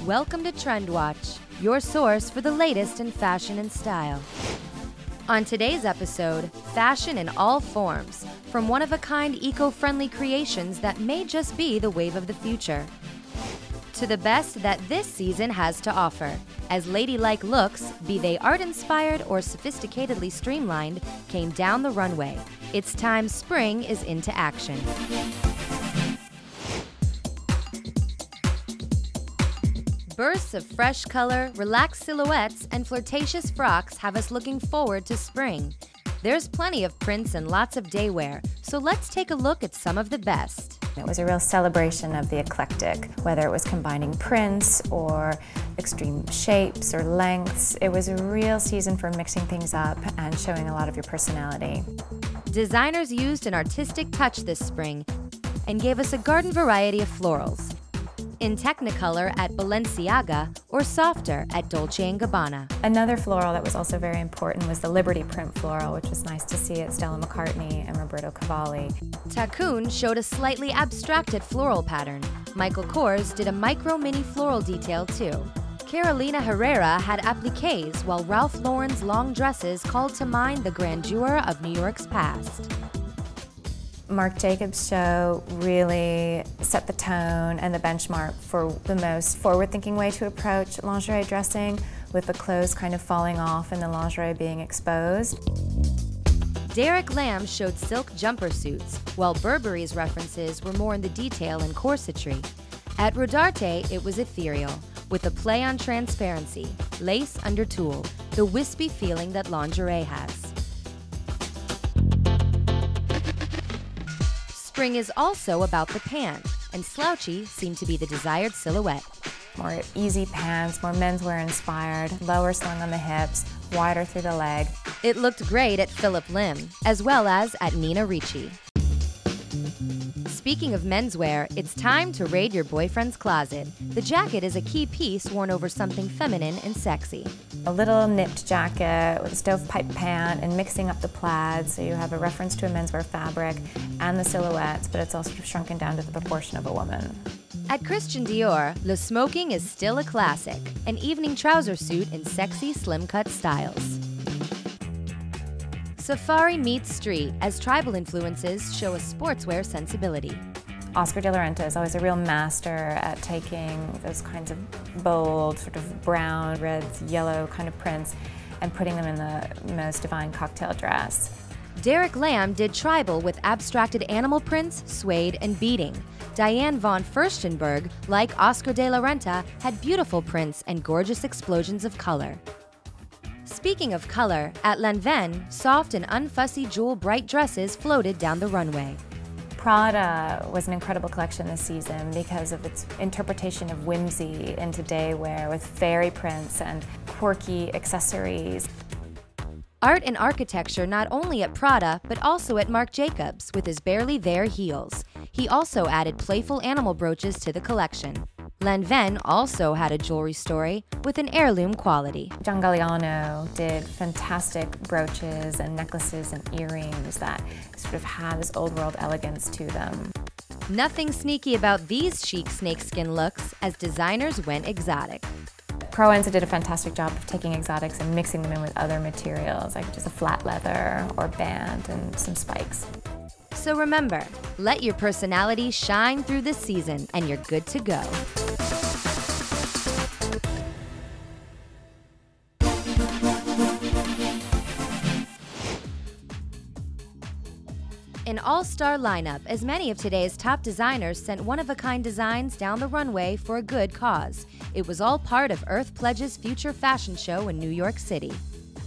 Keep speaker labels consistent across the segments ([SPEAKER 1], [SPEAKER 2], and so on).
[SPEAKER 1] Welcome to Trend Watch, your source for the latest in fashion and style. On today's episode, fashion in all forms, from one-of-a-kind eco-friendly creations that may just be the wave of the future, to the best that this season has to offer, as ladylike looks, be they art-inspired or sophisticatedly streamlined, came down the runway. It's time spring is into action. Bursts of fresh color, relaxed silhouettes, and flirtatious frocks have us looking forward to spring. There's plenty of prints and lots of day wear, so let's take a look at some of the best.
[SPEAKER 2] It was a real celebration of the eclectic, whether it was combining prints or extreme shapes or lengths. It was a real season for mixing things up and showing a lot of your personality.
[SPEAKER 1] Designers used an artistic touch this spring and gave us a garden variety of florals, in Technicolor at Balenciaga or softer at Dolce & Gabbana.
[SPEAKER 2] Another floral that was also very important was the Liberty print floral, which was nice to see at Stella McCartney and Roberto Cavalli.
[SPEAKER 1] Tacoon showed a slightly abstracted floral pattern. Michael Kors did a micro-mini floral detail too. Carolina Herrera had appliques, while Ralph Lauren's long dresses called to mind the grandeur of New York's past.
[SPEAKER 2] Marc Jacobs' show really set the tone and the benchmark for the most forward-thinking way to approach lingerie dressing, with the clothes kind of falling off and the lingerie being exposed.
[SPEAKER 1] Derek Lam showed silk jumper suits, while Burberry's references were more in the detail and corsetry. At Rodarte, it was ethereal, with a play on transparency, lace under tulle, the wispy feeling that lingerie has. Spring is also about the pant, and slouchy seemed to be the desired silhouette.
[SPEAKER 2] More easy pants, more menswear inspired, lower slung on the hips, wider through the leg.
[SPEAKER 1] It looked great at Philip Lim, as well as at Nina Ricci. Speaking of menswear, it's time to raid your boyfriend's closet. The jacket is a key piece worn over something feminine and sexy.
[SPEAKER 2] A little knit jacket with a stovepipe pant and mixing up the plaids, so you have a reference to a menswear fabric and the silhouettes, but it's all sort of shrunken down to the proportion of a woman.
[SPEAKER 1] At Christian Dior, Le Smoking is still a classic, an evening trouser suit in sexy slim-cut styles. Safari meets street, as tribal influences show a sportswear sensibility.
[SPEAKER 2] Oscar de la Renta is always a real master at taking those kinds of bold, sort of brown, reds, yellow kind of prints and putting them in the most divine cocktail dress.
[SPEAKER 1] Derek Lam did tribal with abstracted animal prints, suede, and beading. Diane von Furstenberg, like Oscar de la Renta, had beautiful prints and gorgeous explosions of color. Speaking of color, at Lanvin, soft and unfussy jewel bright dresses floated down the runway.
[SPEAKER 2] Prada was an incredible collection this season because of its interpretation of whimsy into day wear with fairy prints and quirky accessories.
[SPEAKER 1] Art and architecture not only at Prada, but also at Marc Jacobs with his barely there heels. He also added playful animal brooches to the collection. Lanvin also had a jewelry story with an heirloom quality.
[SPEAKER 2] John Galliano did fantastic brooches and necklaces and earrings that sort of had this old world elegance to them.
[SPEAKER 1] Nothing sneaky about these chic snakeskin looks, as designers went exotic.
[SPEAKER 2] Proenza did a fantastic job of taking exotics and mixing them in with other materials, like just a flat leather or band and some spikes.
[SPEAKER 1] So remember, let your personality shine through this season and you're good to go. An all-star lineup, as many of today's top designers sent one-of-a-kind designs down the runway for a good cause. It was all part of Earth Pledge's future fashion show in New York City.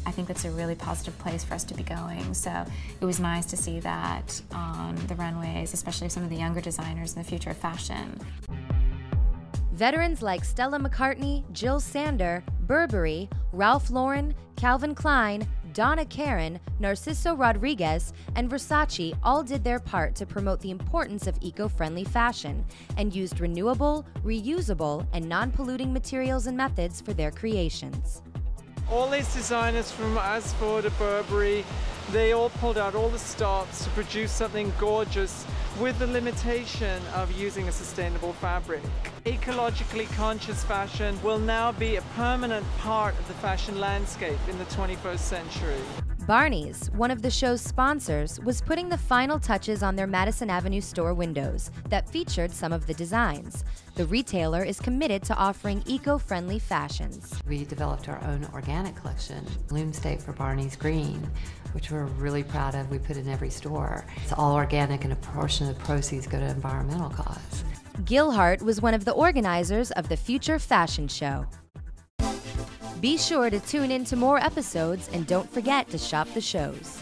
[SPEAKER 2] I think that's a really positive place for us to be going, so it was nice to see that on the runways, especially some of the younger designers in the future of fashion.
[SPEAKER 1] Veterans like Stella McCartney, Jill Sander, Burberry, Ralph Lauren, Calvin Klein, Donna Karan, Narciso Rodriguez, and Versace all did their part to promote the importance of eco-friendly fashion and used renewable, reusable, and non-polluting materials and methods for their creations.
[SPEAKER 3] All these designers from Asford to Burberry, they all pulled out all the stops to produce something gorgeous with the limitation of using a sustainable fabric. Ecologically conscious fashion will now be a permanent part of the fashion landscape in the 21st century.
[SPEAKER 1] Barney's, one of the show's sponsors, was putting the final touches on their Madison Avenue store windows that featured some of the designs. The retailer is committed to offering eco-friendly fashions.
[SPEAKER 4] We developed our own organic collection, Loom State for Barney's Green, which we're really proud of. We put in every store. It's all organic and a portion of the proceeds go to environmental cause.
[SPEAKER 1] Gilhart was one of the organizers of the Future Fashion Show. Be sure to tune in to more episodes and don't forget to shop the shows.